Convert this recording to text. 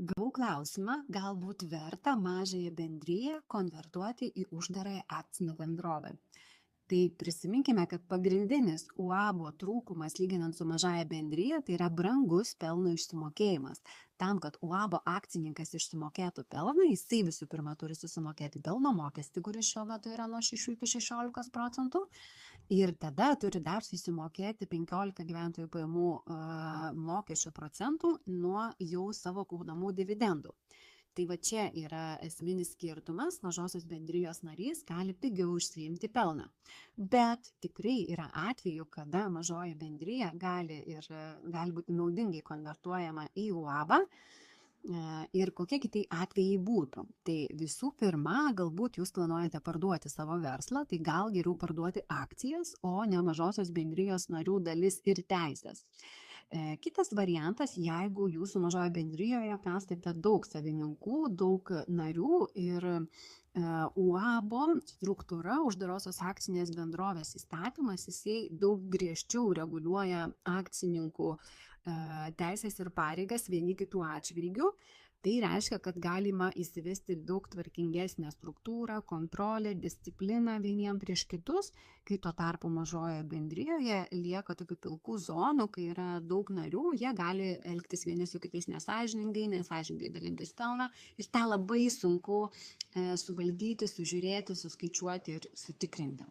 Gavau klausimą, galbūt verta mažąją bendriją konvertuoti į uždarąją akcinę bendrovę. Tai prisiminkime, kad pagrindinis UABO trūkumas lyginant su mažąja bendrija tai yra brangus pelno išsimokėjimas. Tam, kad UABO akcininkas išsimokėtų pelną, jisai visų pirma turi susimokėti pelno mokestį, kuris šiuo metu yra nuo 6 iki 16%. Ir tada turi dar susimokėti 15 gyventojų pajamų mokesčio procentų nuo jau savo gaunamų dividendų. Tai va čia yra esminis skirtumas, mažosios bendrijos narys gali pigiau užsiimti pelną. Bet tikrai yra atvejų, kada mažoji bendrija gali būti naudingai konvertuojama į UABą. Ir kokie kitai atvejai būtų. Tai visų pirma, galbūt jūs planuojate parduoti savo verslą, tai gal geriau parduoti akcijas, o ne mažosios bendrijos narių dalis ir teisės. Kitas variantas, jeigu jūsų mažoje bendrijoje esate daug savininkų, daug narių ir UABO struktūra, uždarosios akcinės bendrovės įstatymas, jisai daug griežčiau reguliuoja akcininkų teisės ir pareigas vieni kitų atžvilgių. Tai reiškia, kad galima įsivesti daug tvarkingesnę struktūrą, kontrolę, discipliną vieniem prieš kitus, kai tuo tarpu mažoje bendrijoje lieka tokių pilkų zonų, kai yra daug narių, jie gali elgtis vieni su kitais nesąžiningai dalintis pelną ir tą labai sunku suvaldyti, sužiūrėti, suskaičiuoti ir sutikrinti.